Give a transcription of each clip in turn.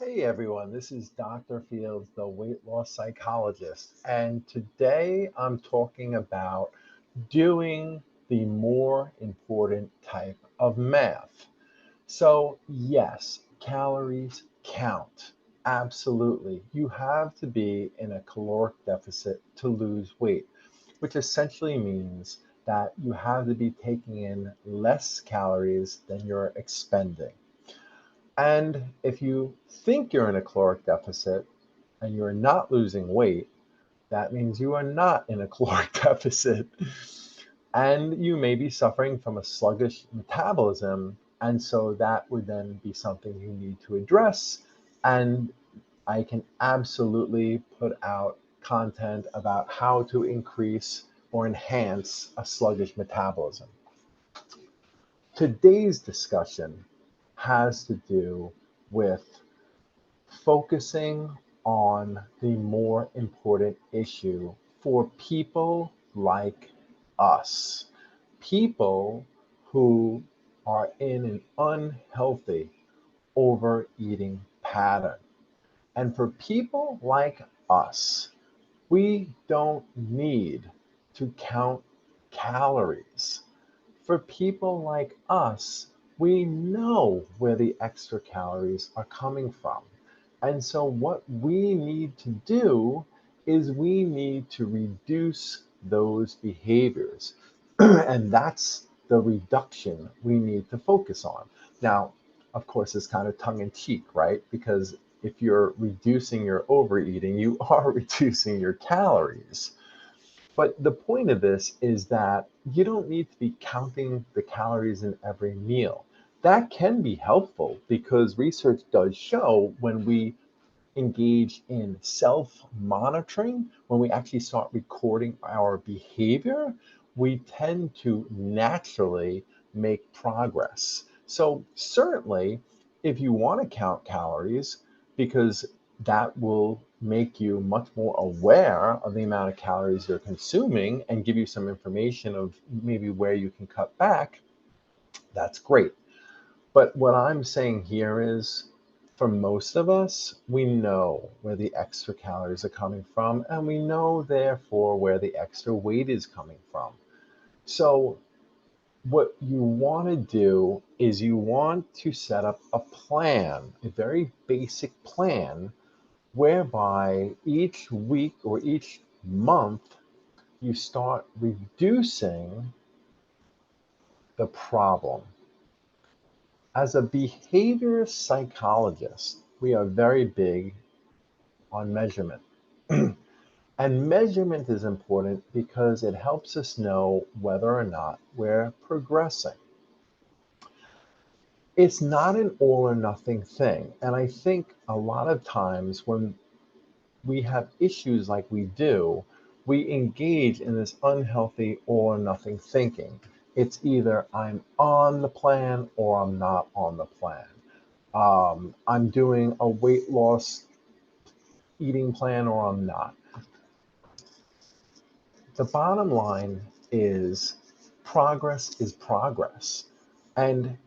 Hey everyone, this is Dr. Fields, the weight loss psychologist, and today I'm talking about doing the more important type of math. So, yes, calories count. Absolutely. You have to be in a caloric deficit to lose weight, which essentially means that you have to be taking in less calories than you're expending. And if you think you're in a caloric deficit and you're not losing weight, that means you are not in a caloric deficit. And you may be suffering from a sluggish metabolism. And so that would then be something you need to address. And I can absolutely put out content about how to increase or enhance a sluggish metabolism. Today's discussion has to do with focusing on the more important issue for people like us, people who are in an unhealthy overeating pattern. And for people like us, we don't need to count calories. For people like us, we know where the extra calories are coming from. And so, what we need to do is we need to reduce those behaviors. And that's the reduction we need to focus on. Now, of course, it's kind of tongue in cheek, right? Because if you're reducing your overeating, you are reducing your calories. But the point of this is that you don't need to be counting the calories in every meal. That can be helpful because research does show when we engage in self monitoring, when we actually start recording our behavior, we tend to naturally make progress. So, certainly, if you want to count calories, because that will make you much more aware of the amount of calories you're consuming and give you some information of maybe where you can cut back, that's great. But what I'm saying here is for most of us, we know where the extra calories are coming from, and we know, therefore, where the extra weight is coming from. So, what you want to do is you want to set up a plan, a very basic plan, whereby each week or each month you start reducing the problem. As a behavior psychologist, we are very big on measurement. And measurement is important because it helps us know whether or not we're progressing. It's not an all or nothing thing. And I think a lot of times when we have issues like we do, we engage in this unhealthy all or nothing thinking. It's either I'm on the plan or I'm not on the plan. I'm doing a weight loss eating plan or I'm not. The bottom line is progress is progress. And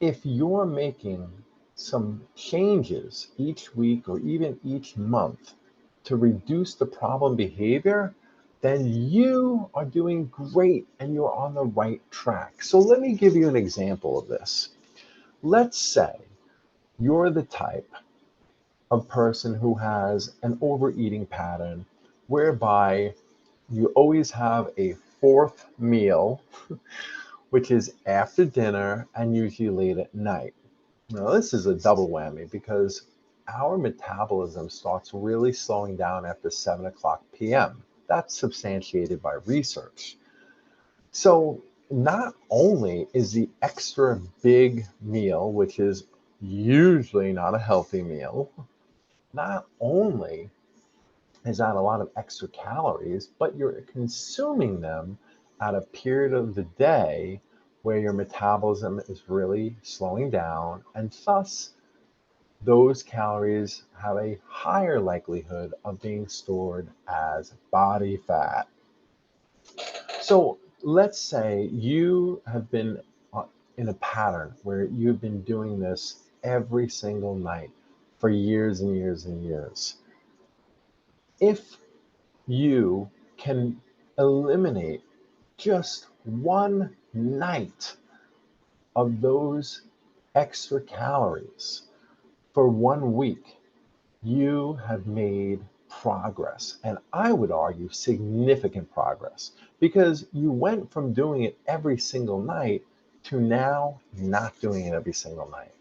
if you're making some changes each week or even each month to reduce the problem behavior, then you are doing great and you're on the right track. So let me give you an example of this. Let's say you're the type of person who has an overeating pattern whereby you always have a fourth meal, which is after dinner and usually late at night. Now, this is a double whammy because our metabolism starts really slowing down after 7 o'clock p.m. That's substantiated by research. So, not only is the extra big meal, which is usually not a healthy meal, not only is that a lot of extra calories, but you're consuming them at a period of the day where your metabolism is really slowing down, and thus those calories have a higher likelihood of being stored as body fat. So let's say you have been in a pattern where you've been doing this every single night. for years and years and years. If you can eliminate just one night of those extra calories for 1 week, you have made progress. And I would argue significant progress because you went from doing it every single night to now not doing it every single night.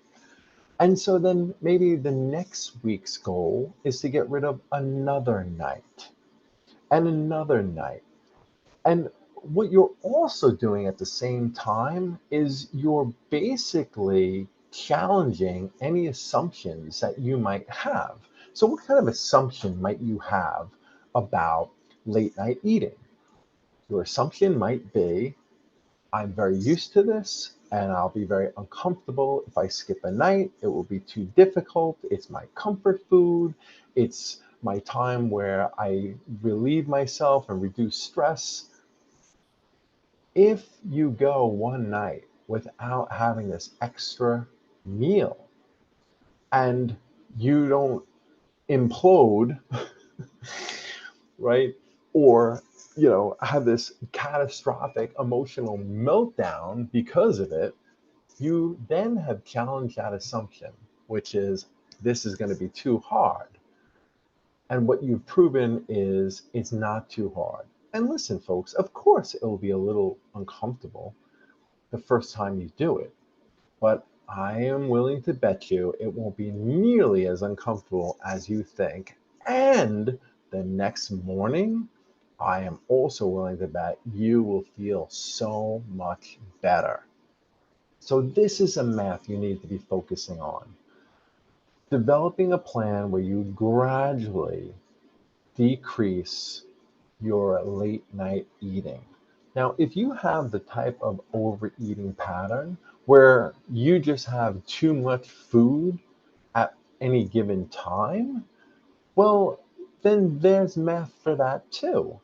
And so then maybe the next week's goal is to get rid of another night and another night. And what you're also doing at the same time is you're basically challenging any assumptions that you might have. So, what kind of assumption might you have about late night eating? Your assumption might be, I'm very used to this and I'll be very uncomfortable if I skip a night. It will be too difficult. It's my comfort food. It's my time where I relieve myself and reduce stress. If you go one night without having this extra meal and you don't implode, right? Or, have this catastrophic emotional meltdown because of it, you then have challenged that assumption, which is this is going to be too hard. And what you've proven is it's not too hard. And listen, folks, of course it will be a little uncomfortable the first time you do it, but I am willing to bet you it won't be nearly as uncomfortable as you think. And the next morning, I am also willing to bet you will feel so much better. So, this is a math you need to be focusing on. Developing a plan where you gradually decrease your late night eating. Now, if you have the type of overeating pattern where you just have too much food at any given time, well, then there's math for that too.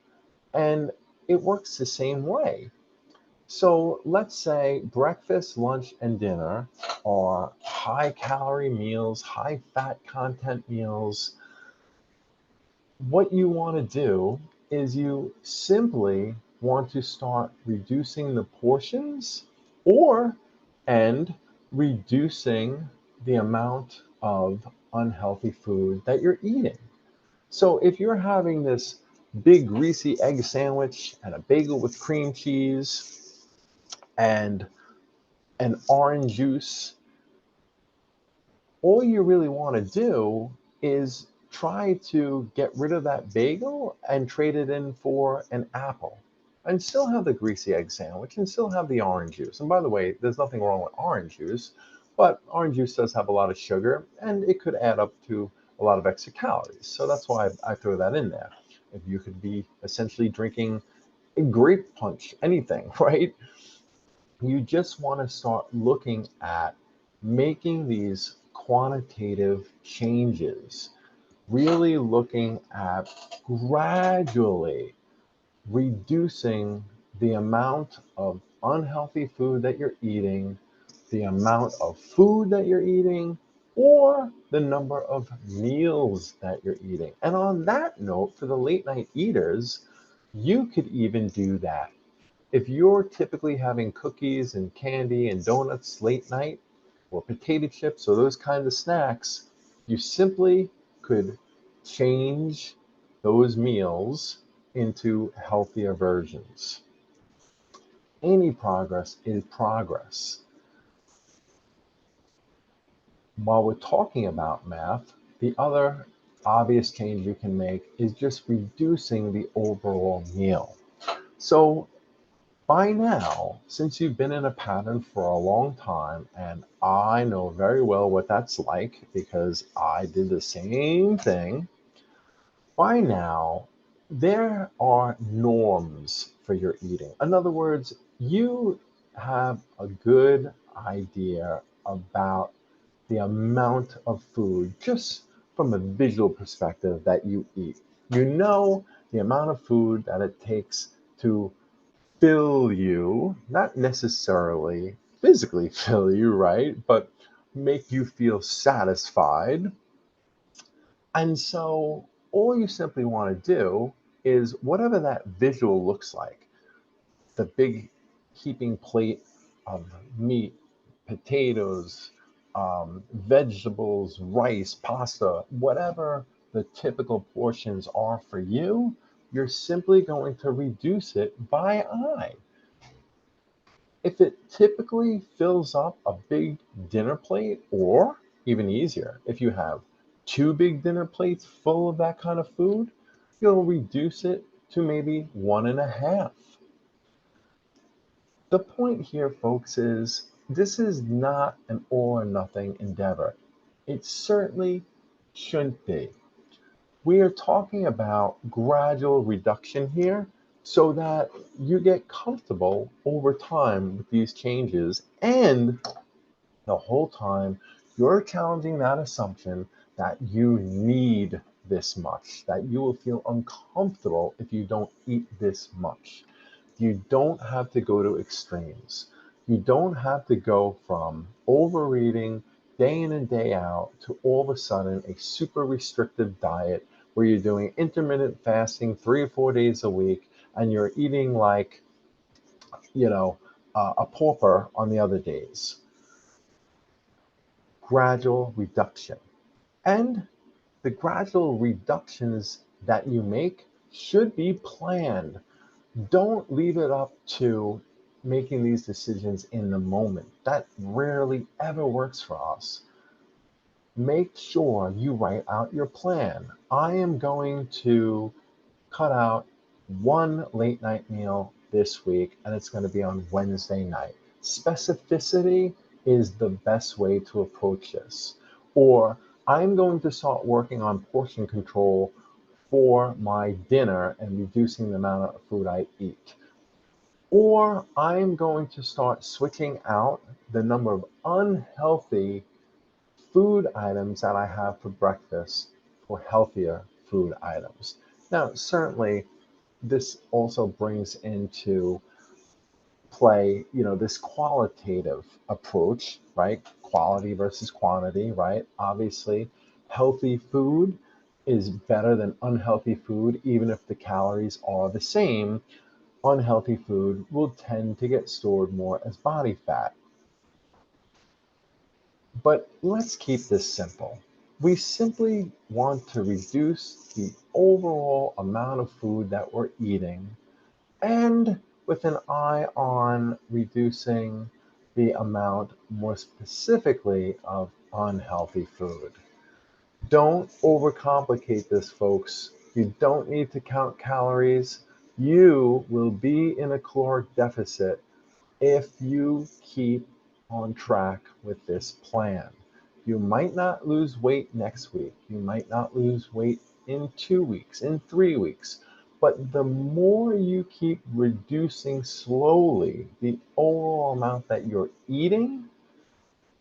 And it works the same way. So let's say breakfast, lunch, and dinner are high calorie meals, high fat content meals. What you want to do is you simply want to start reducing the portions or and reducing the amount of unhealthy food that you're eating. So if you're having this big greasy egg sandwich and a bagel with cream cheese and an orange juice, all you really want to do is try to get rid of that bagel and trade it in for an apple and still have the greasy egg sandwich and still have the orange juice. And by the way, there's nothing wrong with orange juice, but orange juice does have a lot of sugar and it could add up to a lot of extra calories. So that's why I throw that in there. If you could be essentially drinking a grape punch, anything, right? You just want to start looking at making these quantitative changes, really looking at gradually reducing the amount of unhealthy food that you're eating, the amount of food that you're eating, or the number of meals that you're eating. And on that note, for the late night eaters, you could even do that. If you're typically having cookies and candy and donuts late night, or potato chips or those kinds of snacks, you simply could change those meals into healthier versions. Any progress is progress. While we're talking about math, the other obvious change you can make is just reducing the overall meal. So by now, since you've been in a pattern for a long time, and I know very well what that's like because I did the same thing, by now, there are norms for your eating. In other words, you have a good idea about the amount of food just from a visual perspective that you eat. You know the amount of food that it takes to fill you, not necessarily physically fill you, right? But make you feel satisfied. And so all you simply want to do is whatever that visual looks like, the big heaping plate of meat, potatoes, vegetables, rice, pasta, whatever the typical portions are for you, you're simply going to reduce it by eye. If it typically fills up a big dinner plate, or even easier, if you have two big dinner plates full of that kind of food, you'll reduce it to maybe one and a half. The point here, folks, is this is not an all or nothing endeavor. It certainly shouldn't be. We are talking about gradual reduction here so that you get comfortable over time with these changes, and the whole time you're challenging that assumption that you need this much, that you will feel uncomfortable if you don't eat this much. You don't have to go to extremes. You don't have to go from overeating day in and day out to all of a sudden a super restrictive diet where you're doing intermittent fasting 3 or 4 days a week and you're eating like, you know, a pauper on the other days. Gradual reduction. And the gradual reductions that you make should be planned. Don't leave it up to making these decisions in the moment. That rarely ever works for us. Make sure you write out your plan. I am going to cut out one late night meal this week, and it's going to be on Wednesday night. Specificity is the best way to approach this. Or I'm going to start working on portion control for my dinner and reducing the amount of food I eat. Or I'm going to start switching out the number of unhealthy food items that I have for breakfast for healthier food items. Now, certainly, this also brings into play, this qualitative approach, right? Quality versus quantity, right? Obviously, healthy food is better than unhealthy food, even if the calories are the same. Unhealthy food will tend to get stored more as body fat. But let's keep this simple. We simply want to reduce the overall amount of food that we're eating, and with an eye on reducing the amount, more specifically, of unhealthy food. Don't overcomplicate this, folks. You don't need to count calories. You will be in a caloric deficit if you keep on track with this plan. You might not lose weight next week. You might not lose weight in 2 weeks, in 3 weeks. But the more you keep reducing slowly the overall amount that you're eating,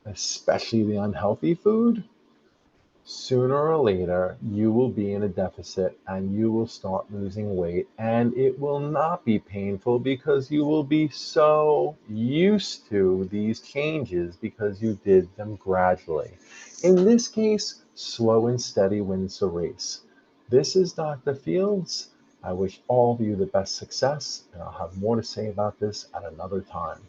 especially the unhealthy food, sooner or later you will be in a deficit and you will start losing weight, and it will not be painful because you will be so used to these changes because you did them gradually. In this case, slow and steady wins the race. This is Dr. Fields. I wish all of you the best success, and I'll have more to say about this at another time.